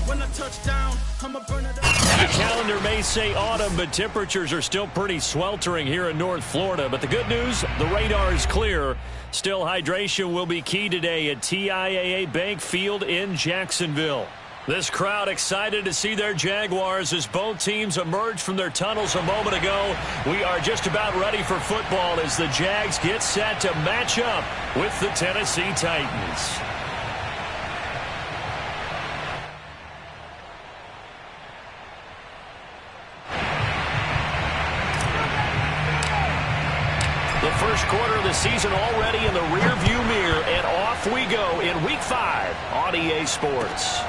When I touch down, I'ma burn it up. The calendar may say autumn, but temperatures are still pretty sweltering here in North Florida. But the good news, the radar is clear. Still, hydration will be key today at TIAA Bank Field in Jacksonville. This crowd excited to see their Jaguars as both teams emerged from their tunnels a moment ago. We are just about ready for football as the Jags get set to match up with the Tennessee Titans. The first quarter of the season already in the rearview mirror, and off we go in Week 5 on EA Sports.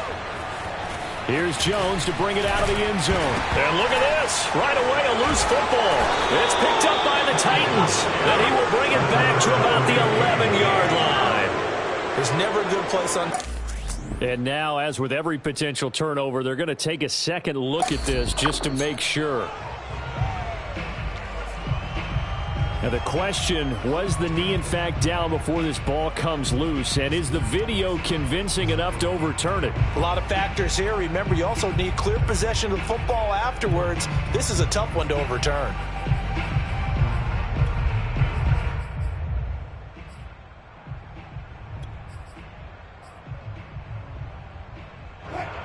Here's Jones to bring it out of the end zone. And look at this. Right away, a loose football. It's picked up by the Titans. And he will bring it back to about the 11-yard line. There's never a good place on. And now, as with every potential turnover, they're going to take a second look at this just to make sure. Now the question, was the knee in fact down before this ball comes loose? And is the video convincing enough to overturn it? A lot of factors here. Remember, you also need clear possession of the football afterwards. This is a tough one to overturn.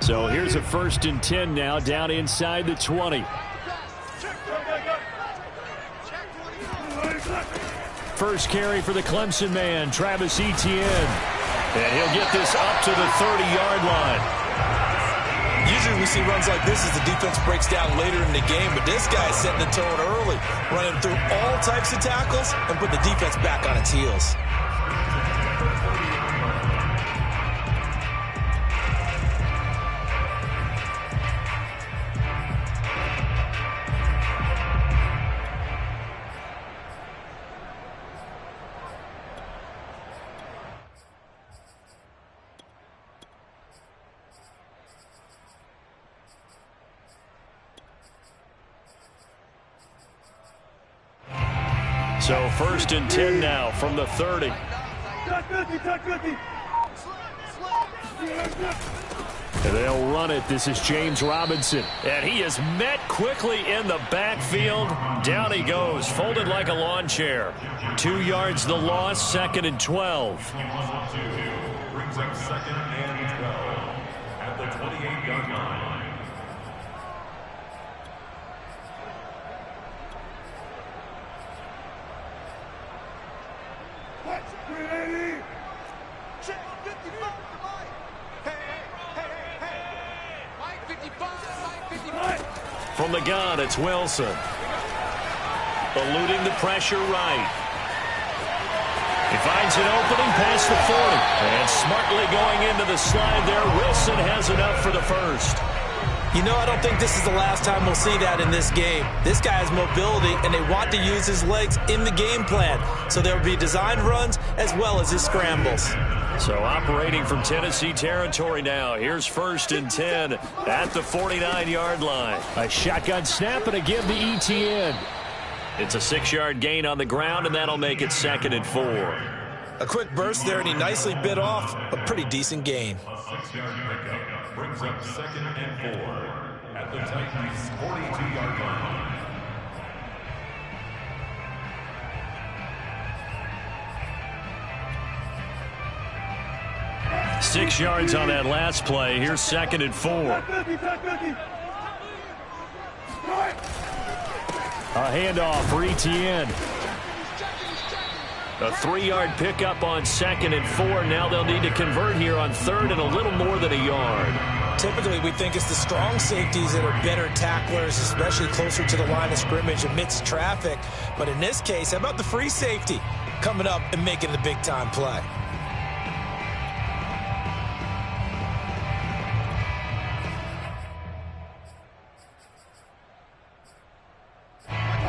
So here's a 1st and 10 now, down inside the 20. First carry for the Clemson man, Travis Etienne. And he'll get this up to the 30-yard line. Usually we see runs like this as the defense breaks down later in the game, but this guy's setting the tone early, running through all types of tackles and putting the defense back on its heels. So 1st and 10 now from the 30. And they'll run it. This is James Robinson. And he is met quickly in the backfield. Down he goes, folded like a lawn chair. 2 yards the loss, 2nd and 12. Brings up 2nd and 12 at the 28-yard line. From the gun, it's Wilson. Eluding the pressure right. He finds an opening past the 40. And smartly going into the slide there, Wilson has enough for the first. You know, I don't think this is the last time we'll see that in this game. This guy has mobility, and they want to use his legs in the game plan. So there will be designed runs as well as his scrambles. So operating from Tennessee territory now. Here's 1st and 10 at the 49-yard line. A shotgun snap and a give to Etienne. It's a 6-yard gain on the ground, and that'll make it 2nd and 4. A quick burst there, and he nicely bit off a pretty decent gain. A 6-yard pickup brings up 2nd and 4 at the Titans' 42-yard line. 6 yards on that last play. Here's 2nd and 4. A handoff for Etienne. A 3-yard pickup on 2nd and 4. Now they'll need to convert here on 3rd and a little more than a yard. Typically, we think it's the strong safeties that are better tacklers, especially closer to the line of scrimmage amidst traffic. But in this case, how about the free safety coming up and making the big-time play?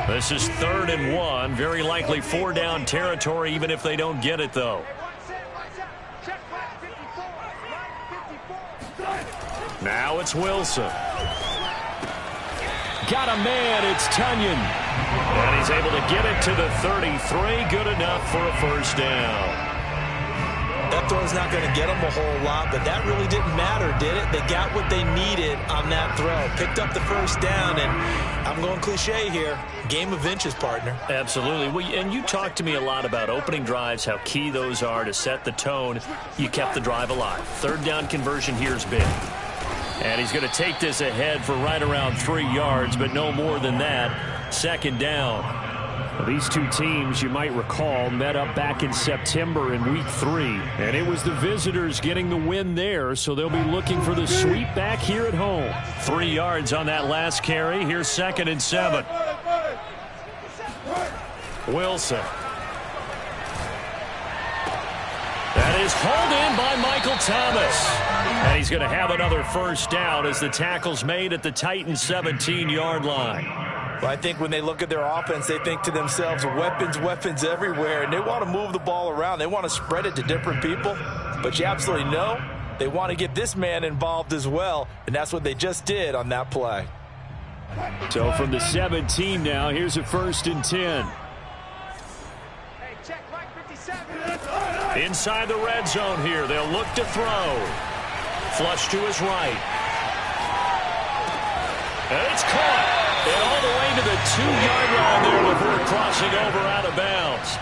This is 3rd and 1. Very likely 4-down territory, even if they don't get it, though. Now it's Wilson. Got a man. It's Tunyon. And he's able to get it to the 33. Good enough for a 1st down. That throw's not going to get them a whole lot, but that really didn't matter, did it? They got what they needed on that throw. Picked up the first down, and I'm going cliche here. Game of inches, partner. Absolutely. Well, and you talked to me a lot about opening drives, how key those are to set the tone. You kept the drive alive. Third down conversion here is big. And he's going to take this ahead for right around 3 yards, but no more than that. Second down. These two teams, you might recall, met up back in September in Week 3. And it was the visitors getting the win there, so they'll be looking for the sweep back here at home. 3 yards on that last carry. Here's 2nd and 7. Wilson. That is hauled in by Michael Thomas. And he's going to have another first down as the tackle's made at the Titans' 17-yard line. Well, I think when they look at their offense, they think to themselves, weapons, weapons everywhere, and they want to move the ball around. They want to spread it to different people, but you absolutely know they want to get this man involved as well, and that's what they just did on that play. So from the 17 now, here's a 1st and 10. Inside the red zone here, they'll look to throw. Flush to his right. And it's caught. And all the way to the 2-yard line there before crossing over out of bounds.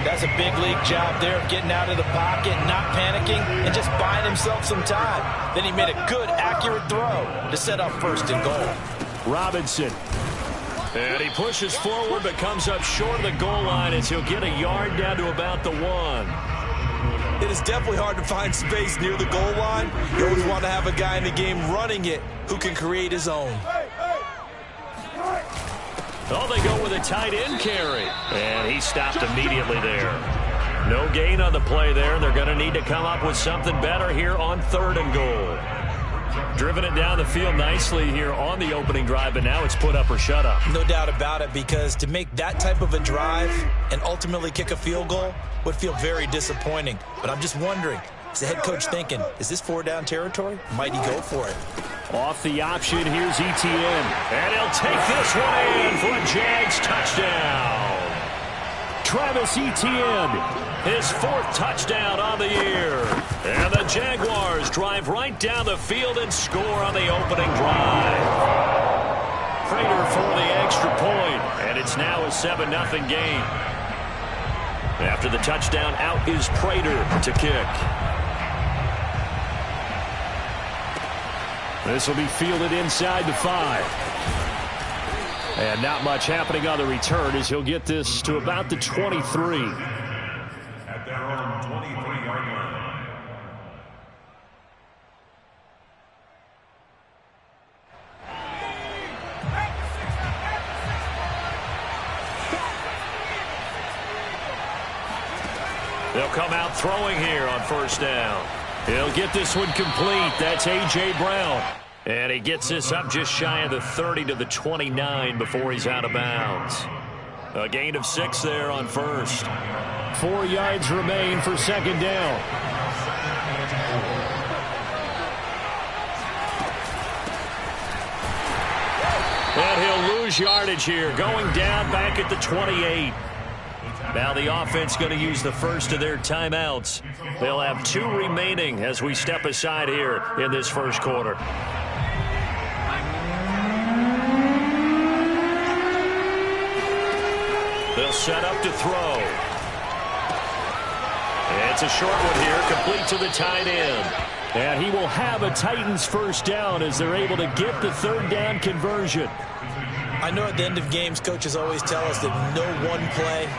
That's a big league job there of getting out of the pocket, not panicking, and just buying himself some time. Then he made a good, accurate throw to set up 1st and goal. Robinson. And he pushes forward but comes up short of the goal line as he'll get a yard down to about the 1. It is definitely hard to find space near the goal line. You always want to have a guy in the game running it who can create his own. Oh, they go with a tight end carry. And he stopped immediately there. No gain on the play there. They're going to need to come up with something better here on 3rd and goal. Driven it down the field nicely here on the opening drive, but now it's put up or shut up. No doubt about it, because to make that type of a drive and ultimately kick a field goal would feel very disappointing. But I'm just wondering, is the head coach thinking, is this 4-down territory? Might he go for it? Off the option, here's Etienne. And he'll take this one in for a Jags touchdown. Travis Etienne, his 4th touchdown on the year. And the Jaguars drive right down the field and score on the opening drive. Prater for the extra point, and it's now a 7-0 game. After the touchdown, out is Prater to kick. This will be fielded inside the 5. And not much happening on the return as he'll get this to about the 23. At their own 23-yard line. They'll come out throwing here on 1st down. He'll get this one complete. That's A.J. Brown. And he gets this up just shy of the 30 to the 29 before he's out of bounds. A gain of 6 there on 1st. 4 yards remain for 2nd down. And he'll lose yardage here, going down back at the 28. Now the offense going to use the first of their timeouts. They'll have 2 remaining as we step aside here in this first quarter. They'll set up to throw. It's a short one here, complete to the tight end. And he will have a Titans first down as they're able to get the 3rd down conversion. I know at the end of games, coaches always tell us that no one play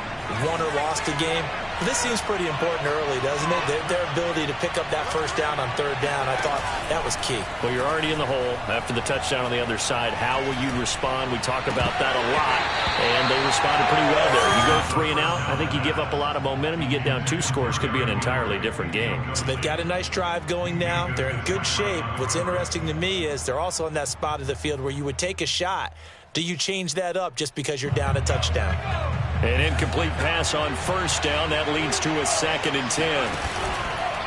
won or lost a game. But this seems pretty important early, doesn't it? Their ability to pick up that first down on 3rd down, I thought that was key. Well, you're already in the hole after the touchdown on the other side. How will you respond? We talk about that a lot, and they responded pretty well there. You go 3 and out, I think you give up a lot of momentum. You get down 2 scores, could be an entirely different game. So they've got a nice drive going now. They're in good shape. What's interesting to me is they're also in that spot of the field where you would take a shot. Do you change that up just because you're down a touchdown? An incomplete pass on 1st down. That leads to a 2nd and 10.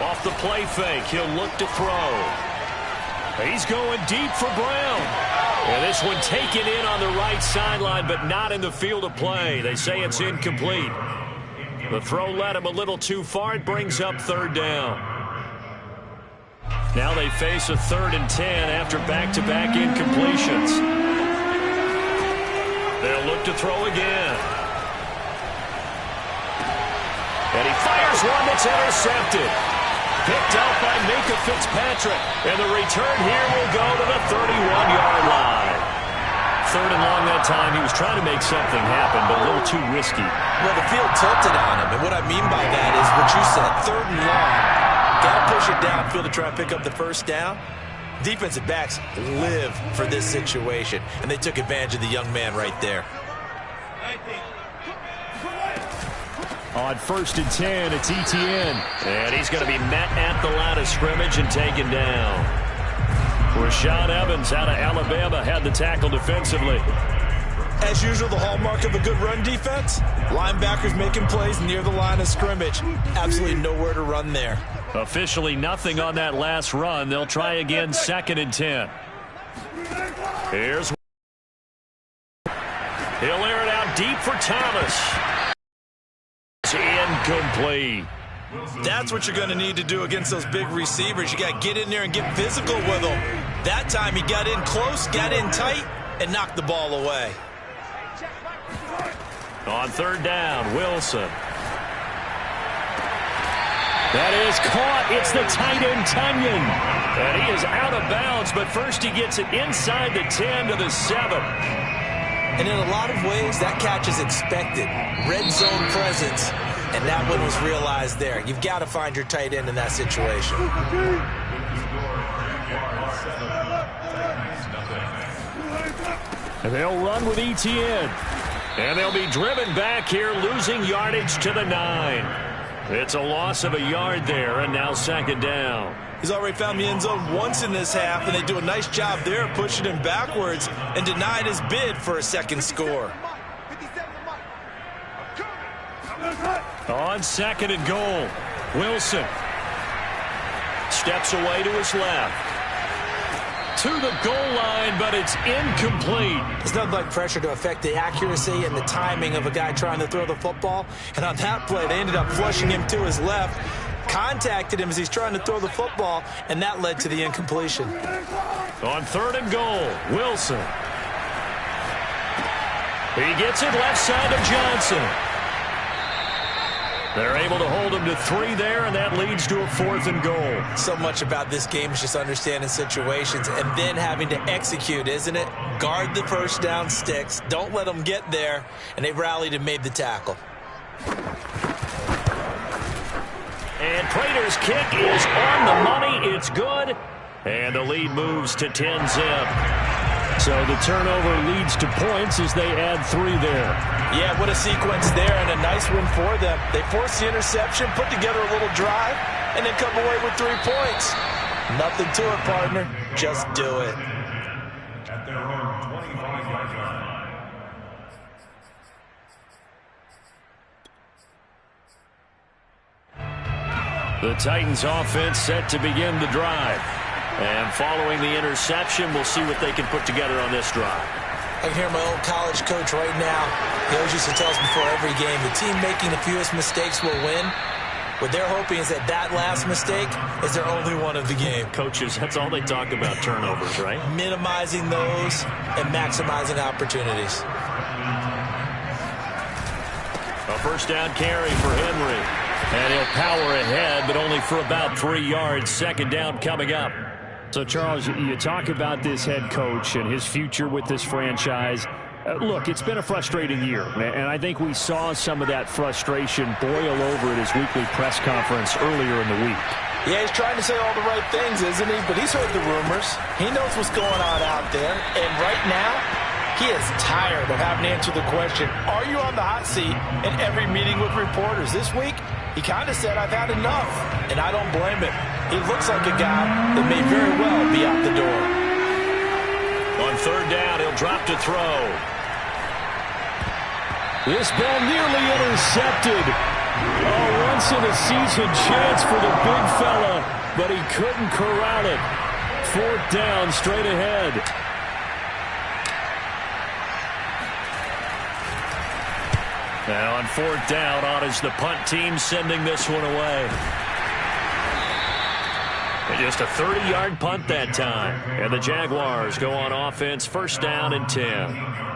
Off the play fake, he'll look to throw. He's going deep for Brown. And this one taken in on the right sideline, but not in the field of play. They say it's incomplete. The throw led him a little too far. It brings up third down. Now they face a 3rd and 10 after back-to-back incompletions. They'll look to throw again. And he fires one that's intercepted. Picked up by Minka Fitzpatrick. And the return here will go to the 31-yard line. 3rd and long that time. He was trying to make something happen, but a little too risky. Well, the field tilted on him. And what I mean by that is what you said, 3rd and long. Got to push it downfield to try and pick up the first down. Defensive backs live for this situation, and they took advantage of the young man right there. On 1st and 10, it's Etienne. And he's going to be met at the line of scrimmage and taken down. Rashaan Evans out of Alabama had the tackle defensively. As usual, the hallmark of a good run defense, linebackers making plays near the line of scrimmage. Absolutely nowhere to run there. Officially nothing on that last run. They'll try again 2nd and 10. Here's. He'll air it out deep for Thomas. It's incomplete. That's what you're going to need to do against those big receivers. You got to get in there and get physical with them. That time he got in close, got in tight, and knocked the ball away. On 3rd down, Wilson. That is caught. It's the tight end, Tunyon. And he is out of bounds, but first he gets it inside the 10 to the 7. And in a lot of ways, that catch is expected. Red zone presence, and that one was realized there. You've got to find your tight end in that situation. And they'll run with Etienne. And they'll be driven back here, losing yardage to the 9. It's a loss of a yard there, and now 2nd down. He's already found the end zone once in this half, and they do a nice job there pushing him backwards and denied his bid for a second score. On 2nd and goal, Wilson steps away to his left. To the goal line, but it's incomplete. It's nothing like pressure to affect the accuracy and the timing of a guy trying to throw the football. And on that play, they ended up flushing him to his left, contacted him as he's trying to throw the football, and that led to the incompletion. On 3rd and goal, Wilson. He gets it left side of Johnson. They're able to hold him to 3 there, and that leads to a 4th and goal. So much about this game is just understanding situations and then having to execute, isn't it? Guard the first down sticks. Don't let them get there, and they rallied and made the tackle. And Prater's kick is on the money. It's good. And the lead moves to 10-zip. So the turnover leads to points as they add 3 there. Yeah, what a sequence there, and a nice one for them. They forced the interception, put together a little drive, and then come away with 3 points. Nothing to it, partner. Just do it. At their own 25-yard line. The Titans offense set to begin the drive. And following the interception, we'll see what they can put together on this drive. I can hear my old college coach right now. He always used to tell us before every game, the team making the fewest mistakes will win. What they're hoping is that that last mistake is their only one of the game. Coaches, that's all they talk about, turnovers, right? Minimizing those and maximizing opportunities. A first down carry for Henry. And he'll power ahead, but only for about 3 yards. 2nd down coming up. So, Charles, you talk about this head coach and his future with this franchise. Look, it's been a frustrating year, and I think we saw some of that frustration boil over at his weekly press conference earlier in the week. Yeah, he's trying to say all the right things, isn't he? But he's heard the rumors. He knows what's going on out there. And right now, he is tired of having to answer the question, are you on the hot seat in every meeting with reporters? This week, he kind of said, I've had enough. And I don't blame him. He looks like a guy that may very well be out the door. On 3rd down, he'll drop to throw. This ball nearly intercepted. A once-in-a-season chance for the big fella, but he couldn't corral it. 4th down, straight ahead. And on 4th down, Otta's the punt team sending this one away. And just a 30-yard punt that time. And the Jaguars go on offense, 1st down and 10.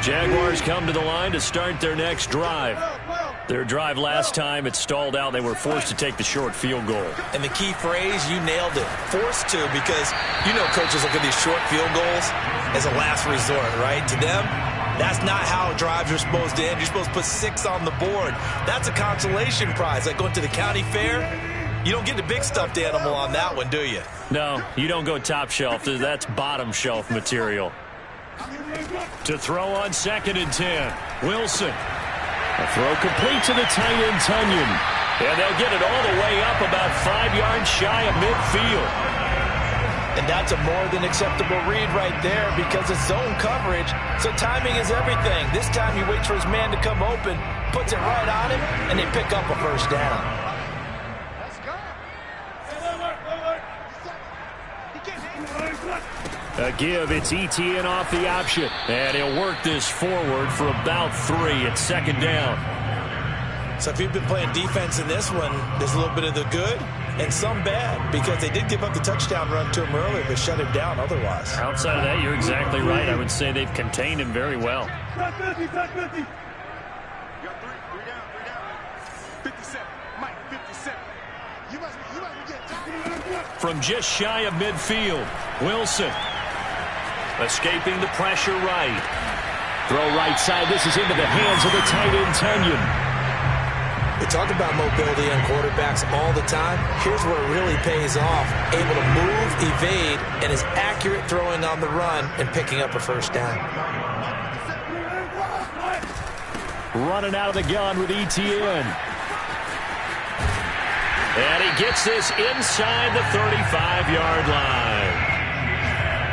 Jaguars come to the line to start their next drive. Their drive last time, it stalled out. They were forced to take the short field goal. And the key phrase, you nailed it. Forced to, because you know coaches look at these short field goals as a last resort, right? To them, that's not how drives are supposed to end. You're supposed to put 6 on the board. That's a consolation prize. Like going to the county fair, you don't get the big stuffed animal on that one, do you? No, you don't go top shelf. That's bottom shelf material. To throw on 2nd and 10. Wilson. A throw complete to the tight end, Tunyon. And they'll get it all the way up about 5 yards shy of midfield. And that's a more than acceptable read right there because it's zone coverage, so timing is everything. This time he waits for his man to come open, puts it right on him, and they pick up a 1st down. A give, it's ETN off the option. And he'll work this forward for about 3. It's 2nd down. So if you've been playing defense in this one, there's a little bit of the good and some bad because they did give up the touchdown run to him earlier, but shut him down otherwise. Outside of that, you're exactly right. I would say they've contained him very well. From just shy of midfield, Wilson. Escaping the pressure right. Throw right side. This is into the hands of the tight end, Tunyon. They talk about mobility on quarterbacks all the time. Here's where it really pays off. Able to move, evade, and is accurate throwing on the run and picking up a 1st down. Running out of the gun with ETN. And he gets this inside the 35-yard line.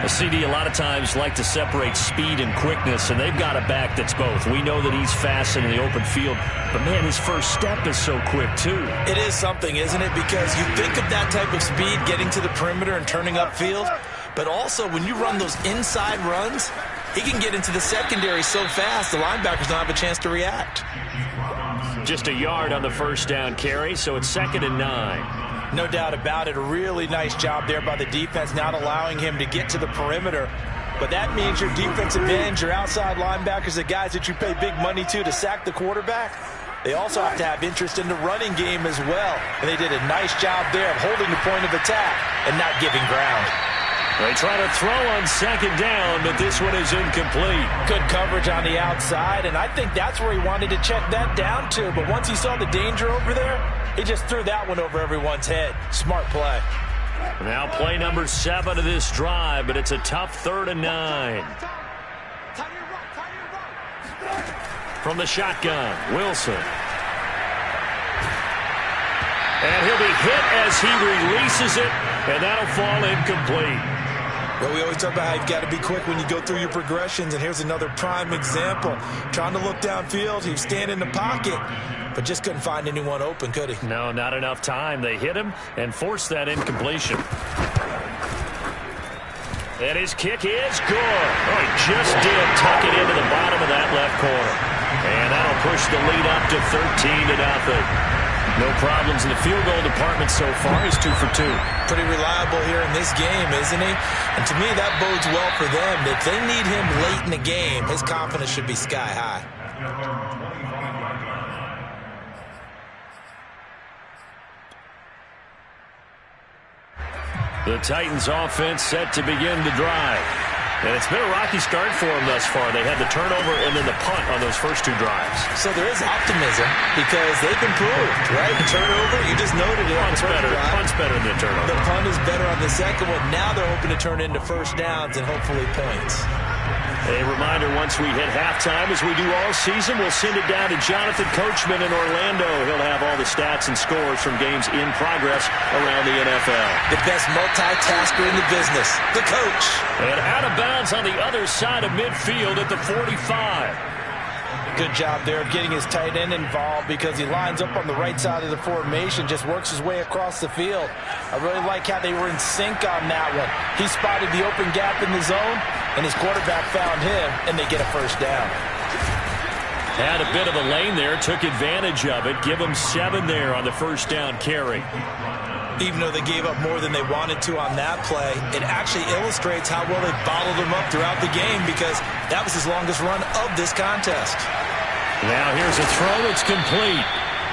A CD a lot of times like to separate speed and quickness, and they've got a back that's both. We know that he's fast in the open field, but, man, his first step is so quick, too. It is something, isn't it? Because you think of that type of speed getting to the perimeter and turning upfield, but also when you run those inside runs, he can get into the secondary so fast the linebackers don't have a chance to react. Just a yard on the 1st down carry, so it's 2nd and 9. No doubt about it. A really nice job there by the defense, not allowing him to get to the perimeter. But that means your defensive ends, your outside linebackers, the guys that you pay big money to sack the quarterback, they also have to have interest in the running game as well. And they did a nice job there of holding the point of attack and not giving ground. They try to throw on 2nd down, but this one is incomplete. Good coverage on the outside, and I think that's where he wanted to check that down to. But once he saw the danger over there, he just threw that one over everyone's head. Smart play. Now play number 7 of this drive, but it's a tough 3rd and 9. From the shotgun, Wilson. And he'll be hit as he releases it, and that'll fall incomplete. Well, we always talk about how you've got to be quick when you go through your progressions, and here's another prime example. Trying to look downfield, he was standing in the pocket, but just couldn't find anyone open, could he? No, not enough time. They hit him and forced that incompletion. And his kick is good. Oh, he just did tuck it into the bottom of that left corner. And that'll push the lead up to 13-0. No problems in the field goal department so far. He's 2 for 2. Pretty reliable here in this game, isn't he? And to me, that bodes well for them. If they need him late in the game, his confidence should be sky high. The Titans offense set to begin the drive. And it's been a rocky start for them thus far. They had the turnover and then the punt on those first 2 drives. So there is optimism because they've improved, right? The turnover, you just noted it. Punt's better than the turnover. The punt is better on the second one. Now they're hoping to turn into 1st downs and hopefully points. A reminder, once we hit halftime, as we do all season, we'll send it down to Jonathan Coachman in Orlando. He'll have all the stats and scores from games in progress around the NFL. The best multitasker in the business, the coach. And out of bounds on the other side of midfield at the 45. Good job there of getting his tight end involved because he lines up on the right side of the formation, just works his way across the field. I really like how they were in sync on that one. He spotted the open gap in the zone, and his quarterback found him, and they get a first down. Had a bit of a lane there, took advantage of it. Give him 7 there on the first down carry. Even though they gave up more than they wanted to on that play, it actually illustrates how well they bottled him up throughout the game because that was his longest run of this contest. Now here's a throw that's complete.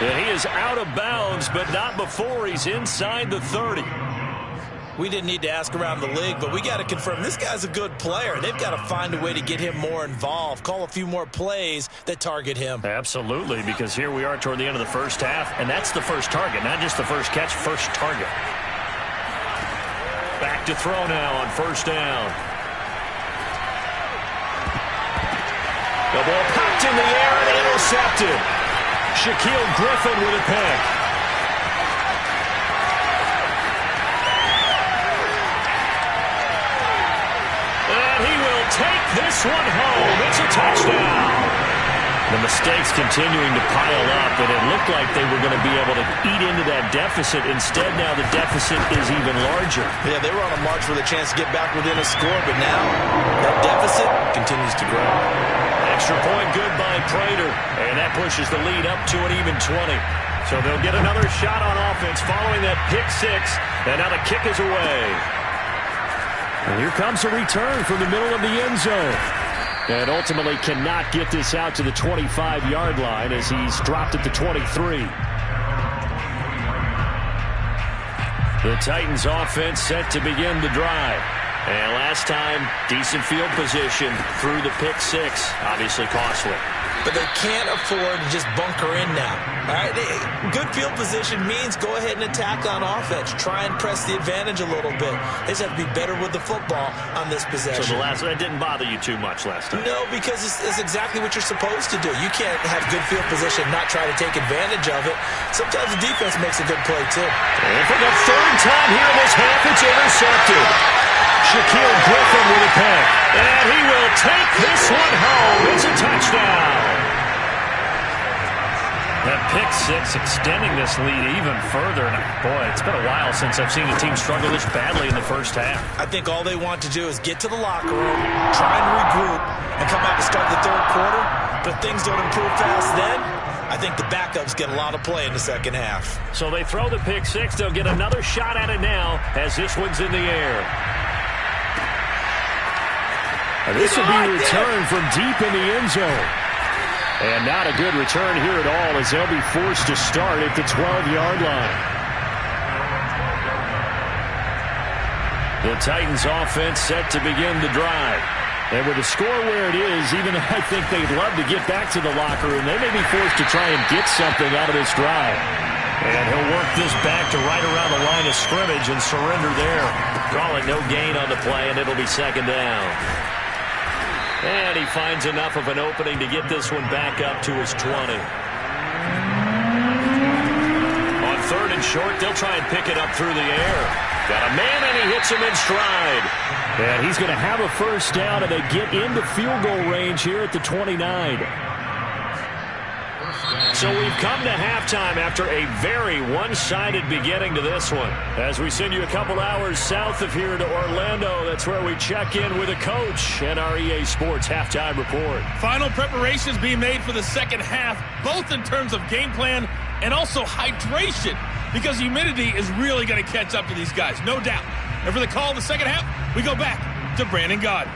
And he is out of bounds, but not before he's inside the 30. We didn't need to ask around the league, but we got to confirm this guy's a good player. They've got to find a way to get him more involved, call a few more plays that target him. Absolutely, because here we are toward the end of the first half, and that's the first target, not just the first catch, first target. Back to throw now on first down. The ball popped in the air and intercepted. Shaquille Griffin with a pick. Take this one home. It's a touchdown. The mistakes continuing to pile up, and it looked like they were going to be able to eat into that deficit. Instead, now the deficit is even larger. Yeah, they were on a march with a chance to get back within a score, but now that deficit continues to grow. Extra point good by Prater, and that pushes the lead up to an even 20. So they'll get another shot on offense following that pick 6, and now the kick is away. And here comes a return from the middle of the end zone. And ultimately cannot get this out to the 25-yard line as he's dropped at the 23. The Titans offense set to begin the drive. And last time, decent field position through the pick 6. Obviously costly. But they can't afford to just bunker in now. All right, good field position means go ahead and attack on offense. Try and press the advantage a little bit. They just have to be better with the football on this possession. So that didn't bother you too much last time? No, because it's exactly what you're supposed to do. You can't have good field position and not try to take advantage of it. Sometimes the defense makes a good play, too. And for the third time here in this half, it's intercepted. Shaquille Griffin with a pick. And he will take this one home. It's a touchdown. That pick 6 extending this lead even further. And boy, it's been a while since I've seen a team struggle this badly in the first half. I think all they want to do is get to the locker room, try and regroup, and come out to start the third quarter. But things don't improve fast then. I think the backups get a lot of play in the second half. So they throw the pick 6. They'll get another shot at it now as this one's in the air. This will be returned from deep in the end zone. And not a good return here at all as they'll be forced to start at the 12-yard line. The Titans offense set to begin the drive. And with the score where it is, even though I think they'd love to get back to the locker room, they may be forced to try and get something out of this drive. And he'll work this back to right around the line of scrimmage and surrender there. Call it no gain on the play, and it'll be second down. And he finds enough of an opening to get this one back up to his 20. On third and short, they'll try and pick it up through the air. Got a man, and he hits him in stride. And he's going to have a first down, and they get into field goal range here at the 29. So we've come to halftime after a very one-sided beginning to this one. As we send you a couple hours south of here to Orlando, that's where we check in with a coach and our EA Sports Halftime Report. Final preparations being made for the second half, both in terms of game plan and also hydration, because humidity is really going to catch up to these guys, no doubt. And for the call of the second half, we go back to Brandon Gaudin.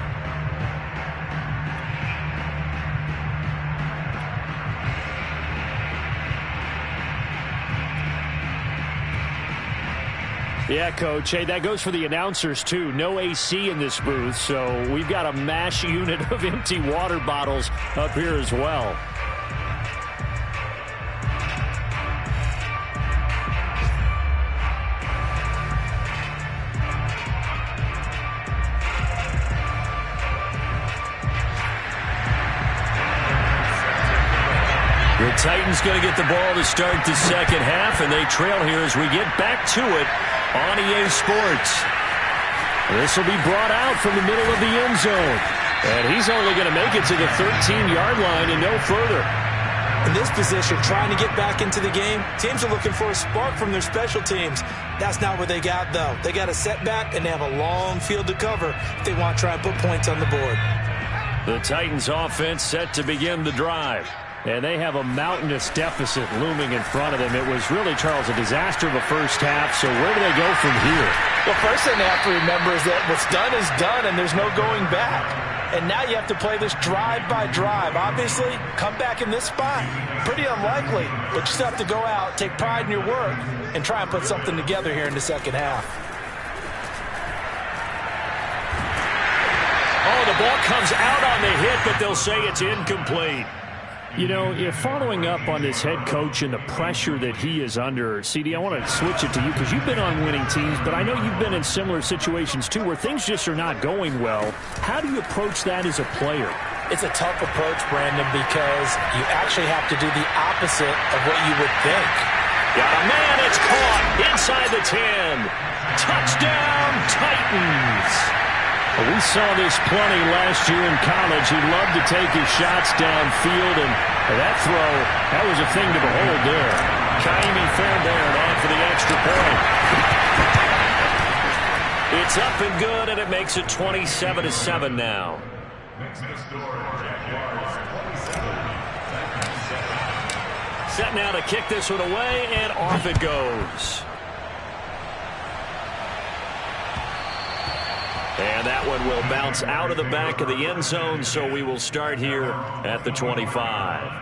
Yeah, Coach. Hey, that goes for the announcers, too. No AC in this booth, so we've got a mash unit of empty water bottles up here as well. The Titans going to get the ball to start the second half, and they trail here as we get back to it on EA Sports. This will be brought out from the middle of the end zone. And he's only going to make it to the 13-yard line and no further. In this position, trying to get back into the game, teams are looking for a spark from their special teams. That's not what they got, though. They got a setback, and they have a long field to cover if they want to try and put points on the board. The Titans offense set to begin the drive. And they have a mountainous deficit looming in front of them. It was really, Charles, a disaster of a first half. So where do they go from here? Well, first thing they have to remember is that what's done is done, and there's no going back. And now you have to play this drive by drive. Obviously, come back in this spot. Pretty unlikely, but you still have to go out, take pride in your work, and try and put something together here in the second half. Oh, the ball comes out on the hit, but they'll say it's incomplete. You know, if following up on this head coach and the pressure that he is under, CD, I want to switch it to you because you've been on winning teams, but I know you've been in similar situations too where things just are not going well. How do you approach that as a player? It's a tough approach, Brandon, because you actually have to do the opposite of what you would think. Got a man, it's caught inside the 10. Touchdown, Titans. We saw this plenty last year in college. He loved to take his shots downfield, and that throw, that was a thing to behold there. Kaimi Fairbairn on for the extra point. It's up and good, and it makes it 27-7 now. Set now to kick this one away, and off it goes. And that one will bounce out of the back of the end zone, so we will start here at the 25.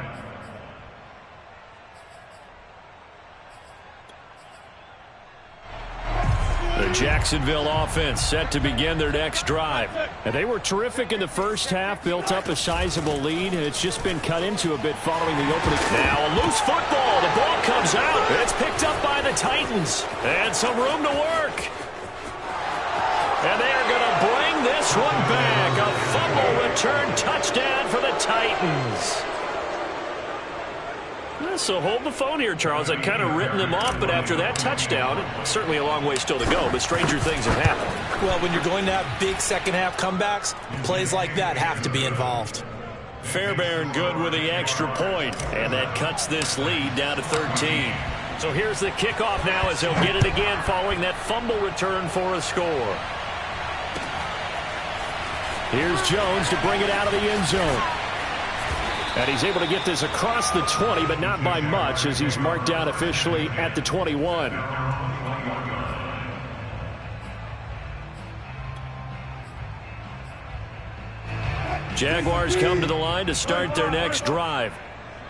The Jacksonville offense set to begin their next drive. And they were terrific in the first half, built up a sizable lead, and it's just been cut into a bit following the opening. Now a loose football. The ball comes out. It's picked up by the Titans. And some room to work. And they are going to bring this one back. A fumble return touchdown for the Titans. So hold the phone here, Charles. I'd kind of written them off, but after that touchdown, certainly a long way still to go, but stranger things have happened. Well, when you're going to have big second-half comebacks, plays like that have to be involved. Fairbairn good with the extra point, and that cuts this lead down to 13. So here's the kickoff now as they'll get it again following that fumble return for a score. Here's Jones to bring it out of the end zone. And he's able to get this across the 20, but not by much as he's marked down officially at the 21. Jaguars come to the line to start their next drive.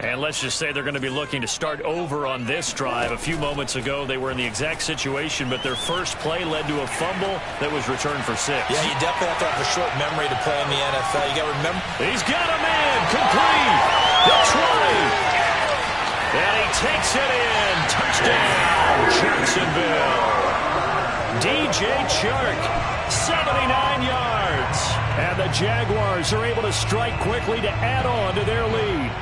And let's just say they're going to be looking to start over on this drive. A few moments ago, they were in the exact situation, but their first play led to a fumble that was returned for 6. Yeah, you definitely have to have a short memory to play in the NFL. You got to remember. He's got a man, complete, the 20. And he takes it in. Touchdown, Jacksonville. DJ Chark, 79 yards. And the Jaguars are able to strike quickly to add on to their lead.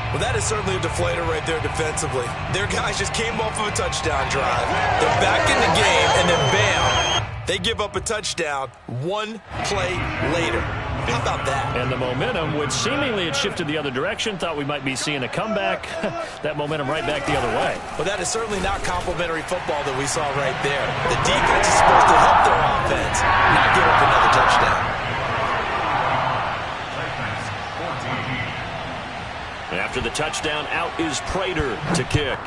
Well, that is certainly a deflator right there defensively. Their guys just came off of a touchdown drive. They're back in the game, and then bam, they give up a touchdown one play later. How about that? And the momentum, which seemingly had shifted the other direction, thought we might be seeing a comeback. That momentum right back the other way. Well, that is certainly not complimentary football that we saw right there. The defense is supposed to help their offense, not give up another touchdown. After the touchdown, out is Prater to kick.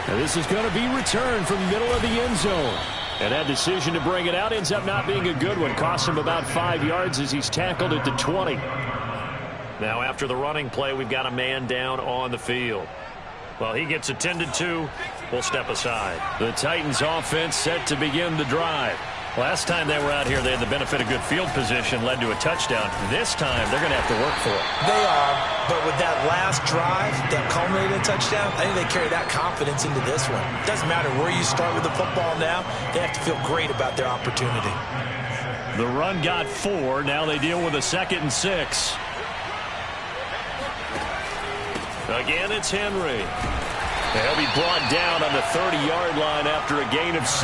Now this is going to be returned from the middle of the end zone. And that decision to bring it out ends up not being a good one. Costs him about 5 yards as he's tackled at the 20. Now after the running play, we've got a man down on the field. Well, he gets attended to. We'll step aside. The Titans offense set to begin the drive. Last time they were out here, they had the benefit of good field position, led to a touchdown. This time, they're going to have to work for it. They are, but with that last drive that culminated in a touchdown, I think they carry that confidence into this one. It doesn't matter where you start with the football now. They have to feel great about their opportunity. The run got 4. Now they deal with a 2nd and 6. Again, it's Henry. He'll be brought down on the 30-yard line after a gain of 6.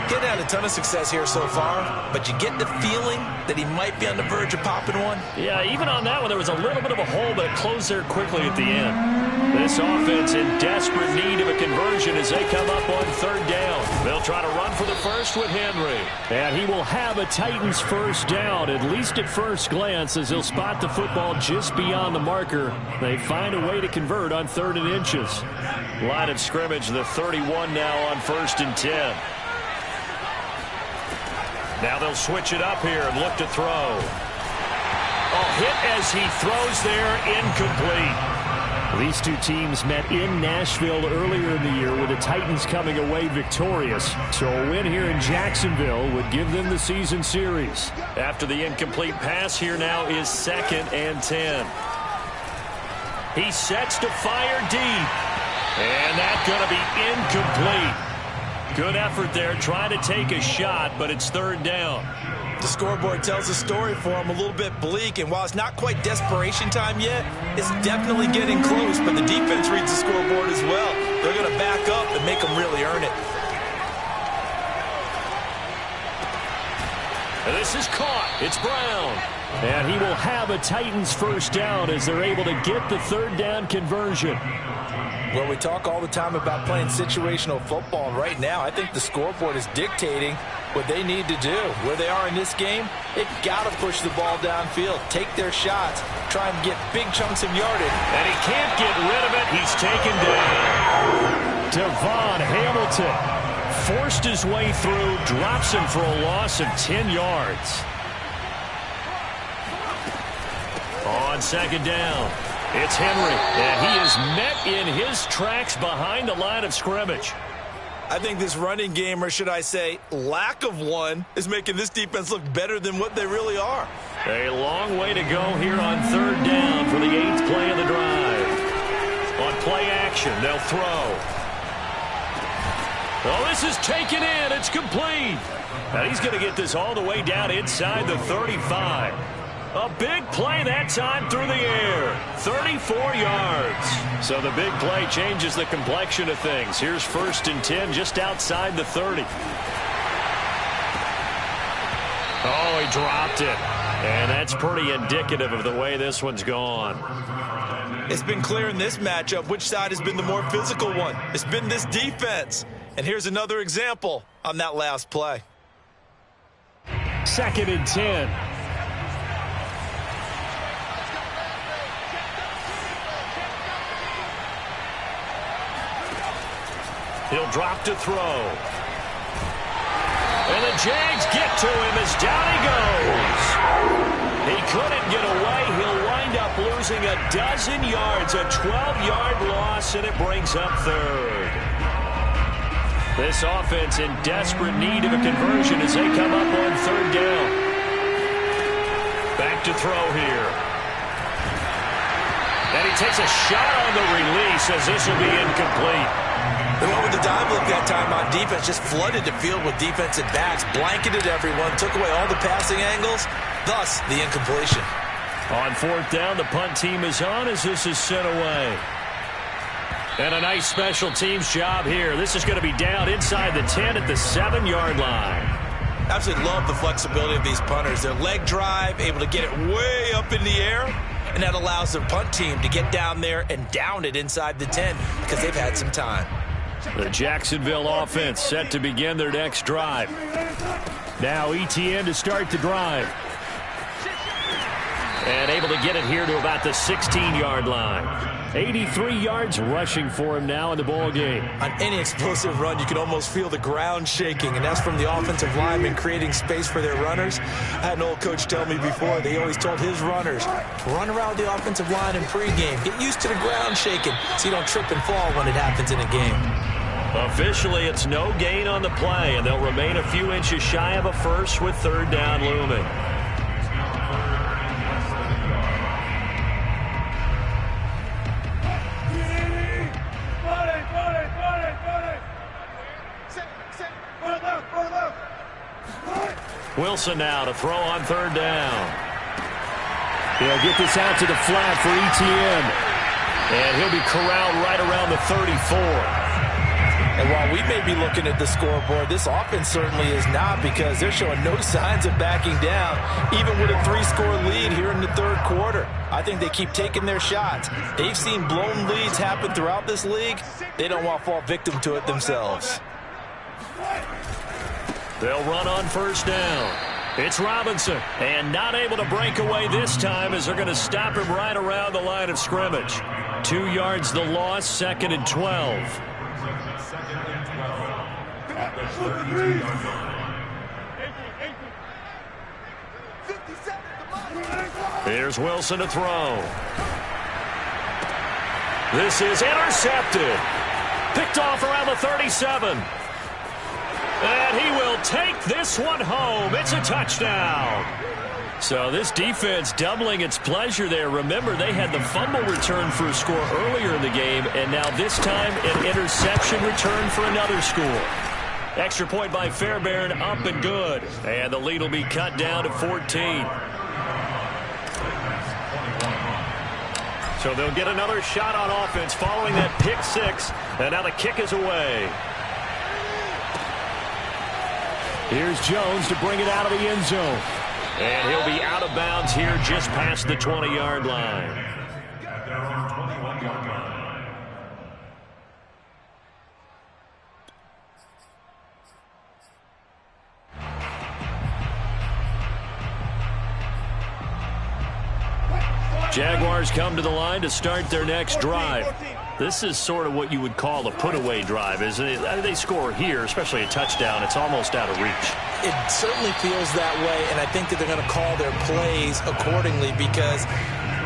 Getting had a ton of success here so far, but you get the feeling that he might be on the verge of popping one. Yeah, even on that one, there was a little bit of a hole, but it closed there quickly at the end. This offense in desperate need of a conversion as they come up on 3rd down. They'll try to run for the first with Henry. And he will have a Titans first down, at least at first glance, as he'll spot the football just beyond the marker. They find a way to convert on 3rd and inches. Line of scrimmage, the 31 now on 1st and 10. Now they'll switch it up here and look to throw. Hit as he throws there, incomplete. These two teams met in Nashville earlier in the year with the Titans coming away victorious. So a win here in Jacksonville would give them the season series. After the incomplete pass, here now is 2nd and 10. He sets to fire deep. And that's going to be incomplete. Good effort there, trying to take a shot, but it's 3rd down. The scoreboard tells a story for him, a little bit bleak, and while it's not quite desperation time yet, it's definitely getting close, but the defense reads the scoreboard as well. They're going to back up and make them really earn it. And this is caught. It's Brown. And he will have a Titans first down as they're able to get the 3rd down conversion. Well, we talk all the time about playing situational football, and right now I think the scoreboard is dictating what they need to do. Where they are in this game, they've got to push the ball downfield, take their shots, try and get big chunks of yardage. And he can't get rid of it. He's taken down. Devon Hamilton forced his way through, drops him for a loss of 10 yards. On 2nd down, it's Henry, and he is met in his tracks behind the line of scrimmage. I think this running game, or should I say lack of one, is making this defense look better than what they really are. A long way to go here on 3rd down for the 8th play of the drive. On play action, they'll throw. Oh, this is taken in. It's complete. Now he's going to get this all the way down inside the 35. A big play that time through the air. 34 yards. So the big play changes the complexion of things. Here's 1st and 10 just outside the 30. Oh, he dropped it. And that's pretty indicative of the way this one's gone. It's been clear in this matchup which side has been the more physical one. It's been this defense. And here's another example on that last play. 2nd and 10. He'll drop to throw. And the Jags get to him as down he goes. He couldn't get away. He'll wind up losing a dozen yards, a 12-yard loss, and it brings up 3rd. This offense in desperate need of a conversion as they come up on 3rd down. Back to throw here. And he takes a shot on the release as this will be incomplete. They went with the dive look that time on defense, just flooded the field with defensive backs, blanketed everyone, took away all the passing angles, thus the incompletion. On 4th down, the punt team is on as this is sent away. And a nice special teams job here. This is going to be down inside the 10 at the 7-yard line. Absolutely love the flexibility of these punters. Their leg drive, able to get it way up in the air, and that allows their punt team to get down there and down it inside the 10 because they've had some time. The Jacksonville offense set to begin their next drive. Now ETN to start the drive. And able to get it here to about the 16-yard line. 83 yards rushing for him now in the ball game. On any explosive run, you can almost feel the ground shaking, and that's from the offensive linemen creating space for their runners. I had an old coach tell me before, they always told his runners, run around the offensive line in pregame. Get used to the ground shaking so you don't trip and fall when it happens in a game. Officially, it's no gain on the play, and they'll remain a few inches shy of a first with 3rd down looming. Wilson now to throw on 3rd down. They'll get this out to the flat for ETN. And he'll be corralled right around the 34. And while we may be looking at the scoreboard, this offense certainly is not, because they're showing no signs of backing down, even with a 3-score lead here in the third quarter. I think they keep taking their shots. They've seen blown leads happen throughout this league. They don't want to fall victim to it themselves. They'll run on first down. It's Robinson, and not able to break away this time as they're going to stop him right around the line of scrimmage. 2 yards the loss, 2nd and 12. Here's Wilson to throw. This is intercepted. Picked off around the 37. And he will take this one home. It's a touchdown. So this defense doubling its pleasure there. Remember, they had the fumble return for a score earlier in the game, and now this time an interception return for another score. Extra point by Fairbairn, up and good. And the lead will be cut down to 14. So they'll get another shot on offense following that pick six. And now the kick is away. Here's Jones to bring it out of the end zone. And he'll be out of bounds here just past the 20-yard line. Jaguars come to the line to start their next drive. This is sort of what you would call a put-away drive, isn't it? They score here, especially a touchdown. It's almost out of reach. It certainly feels that way, and I think that they're going to call their plays accordingly, because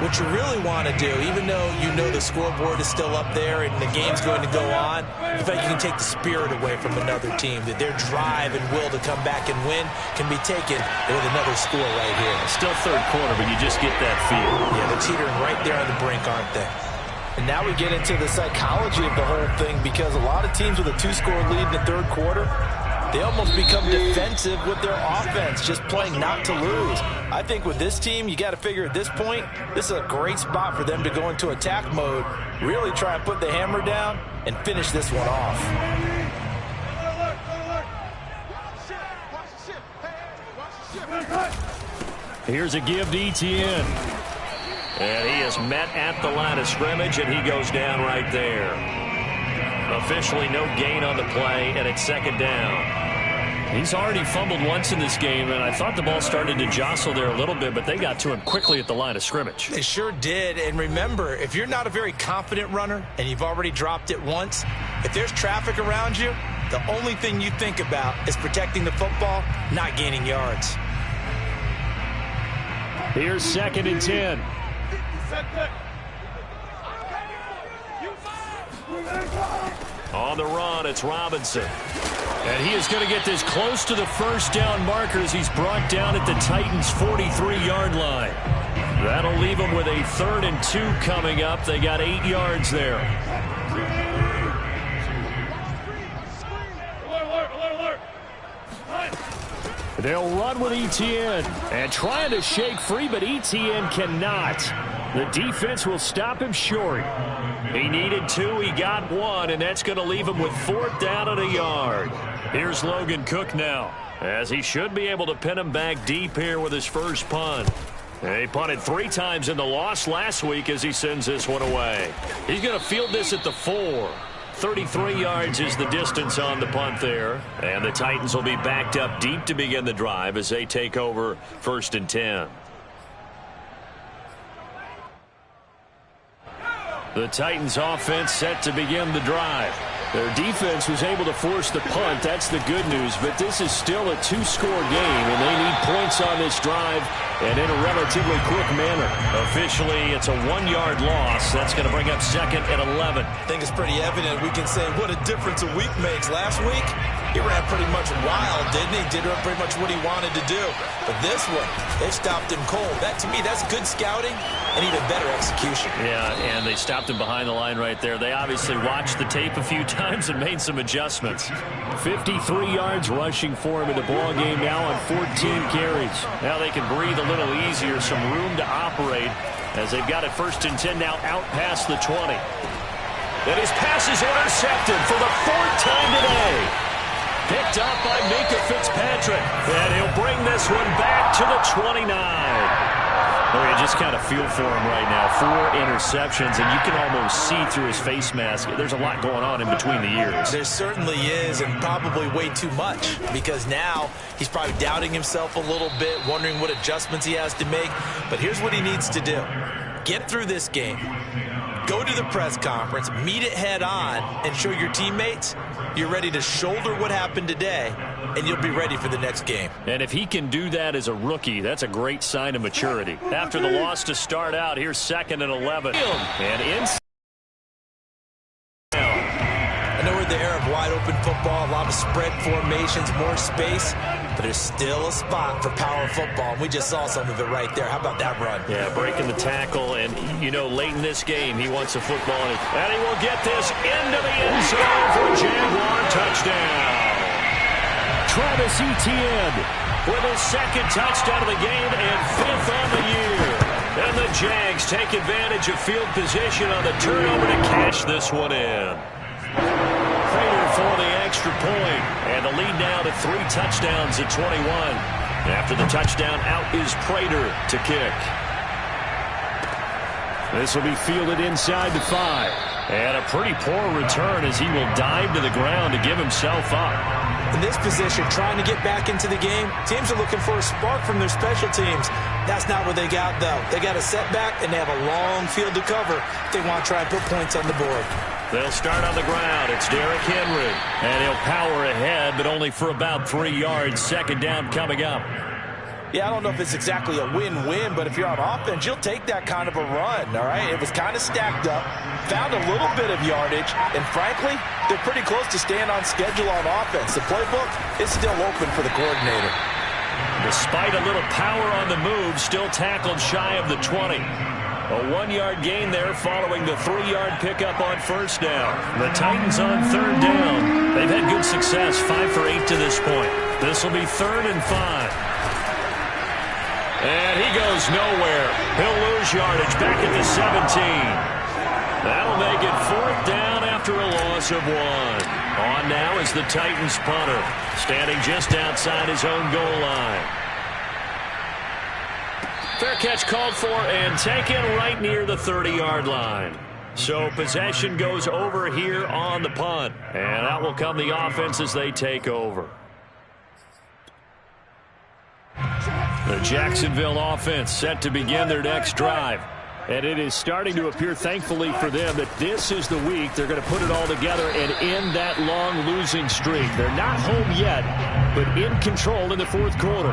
what you really want to do, even though you know the scoreboard is still up there and the game's going to go on, you feel like you can take the spirit away from another team, that their drive and will to come back and win can be taken with another score right here. Still third quarter, but you just get that feel. Yeah, they're teetering right there on the brink, aren't they? And now we get into the psychology of the whole thing, because a lot of teams with a 2-score lead in the third quarter, they almost become defensive with their offense, just playing not to lose. I think with this team, you got to figure at this point, this is a great spot for them to go into attack mode, really try and put the hammer down and finish this one off. Here's a give to Etienne. And he is met at the line of scrimmage, and he goes down right there. Officially no gain on the play, and it's second down. He's already fumbled once in this game, and I thought the ball started to jostle there a little bit, but they got to him quickly at the line of scrimmage. They sure did. And remember, if you're not a very confident runner and you've already dropped it once, if there's traffic around you, the only thing you think about is protecting the football, not gaining yards. Here's 2nd and 10. On the run, it's Robinson. And he is going to get this close to the first down marker as he's brought down at the Titans' 43-yard line. That'll leave them with a 3rd and 2 coming up. They got 8 yards there. They'll run with Etienne and trying to shake free, but Etienne cannot. The defense will stop him short. He needed 2, he got 1, and that's going to leave him with 4th down and a yard. Here's Logan Cook now, as he should be able to pin him back deep here with his first punt. He punted 3 times in the loss last week as he sends this one away. He's going to field this at the 4. 33 yards is the distance on the punt there. And the Titans will be backed up deep to begin the drive as they take over 1st and 10. The Titans offense set to begin the drive. Their defense was able to force the punt. That's the good news. But this is still a 2-score game, and they need points on this drive and in a relatively quick manner. Officially, it's a 1-yard loss. That's going to bring up 2nd and 11. I think it's pretty evident. We can say what a difference a week makes. Last week, he ran pretty much wild, didn't he? Did pretty much what he wanted to do. But this one, they stopped him cold. That, to me, that's good scouting and even better execution. Yeah, and they stopped him behind the line right there. They obviously watched the tape a few times and made some adjustments. 53 yards rushing for him in the ball game now on 14 carries. Now they can breathe a little easier, some room to operate. as they've got it 1st and 10 now out past the 20. And his pass is intercepted for the 4th time today. Picked up by Minka Fitzpatrick. And he'll bring this one back to the 29. Oh, you just kind of feel for him right now. 4 interceptions, and you can almost see through his face mask. There's a lot going on in between the ears. There certainly is, and probably way too much, because now he's probably doubting himself a little bit, wondering what adjustments he has to make. But here's what he needs to do. Get through this game. Go to the press conference, meet it head on, and show your teammates you're ready to shoulder what happened today, and you'll be ready for the next game. And if he can do that as a rookie, that's a great sign of maturity. After the loss to start out, here's 2nd and 11. And inside. I know we're in the era of wide-open football, a lot of spread formations, more space, but there's still a spot for power football, and we just saw some of it right there. How about that run? Yeah, breaking the tackle, and, you know, late in this game, he wants a football, and he will get this into the end zone for a Jaguar touchdown. Travis Etienne with his 2nd touchdown of the game and 5th on the year. And the Jags take advantage of field position on the turnover to cash this one in. Prater for the extra point, and the lead now to 3 touchdowns at 21. After the touchdown, out is Prater to kick. This will be fielded inside the 5. And a pretty poor return as he will dive to the ground to give himself up. In this position, trying to get back into the game, teams are looking for a spark from their special teams. That's not what they got, though. They got a setback, and they have a long field to cover if they want to try and put points on the board. They'll start on the ground. It's Derrick Henry. And he'll power ahead, but only for about 3 yards. 2nd down coming up. Yeah, I don't know if it's exactly a win-win, but if you're on offense, you'll take that kind of a run, all right? It was kind of stacked up, found a little bit of yardage, and frankly, they're pretty close to staying on schedule on offense. The playbook is still open for the coordinator. Despite a little power on the move, still tackled shy of the 20. A 1-yard gain there following the 3-yard pickup on 1st down. The Titans on 3rd down. They've had good success, 5 for 8 to this point. This will be 3rd and 5. And he goes nowhere. He'll lose yardage back at the 17. That'll make it 4th down after a loss of 1. On now is the Titans punter, standing just outside his own goal line. Fair catch called for and taken right near the 30-yard line. So possession goes over here on the punt. And out will come the offense as they take over. The Jacksonville offense set to begin their next drive. And it is starting to appear, thankfully for them, that this is the week they're going to put it all together and end that long losing streak. They're not home yet, but in control in the 4th quarter.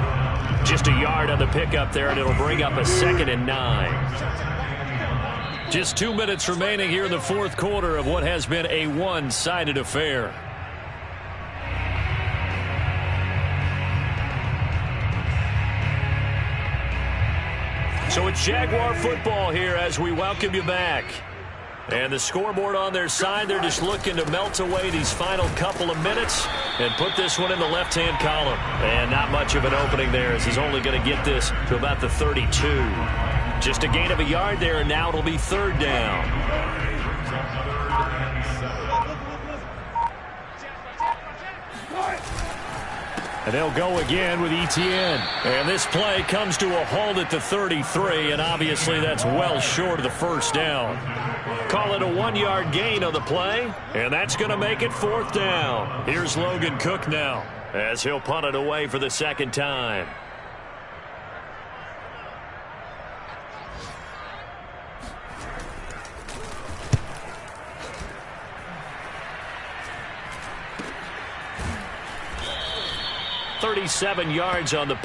Just a yard on the pickup there, and it'll bring up a 2nd and 9. Just 2 minutes remaining here in the 4th quarter of what has been a one-sided affair. So it's Jaguar football here as we welcome you back. And the scoreboard on their side, they're just looking to melt away these final couple of minutes and put this one in the left-hand column. And not much of an opening there as he's only going to get this to about the 32. Just a gain of a yard there, and now it'll be 3rd down. And they'll go again with Etienne. And this play comes to a halt at the 33, and obviously that's well short of the 1st down. Call it a 1-yard gain on the play, and that's going to make it 4th down. Here's Logan Cook now as he'll punt it away for the 2nd time. .37 yards on the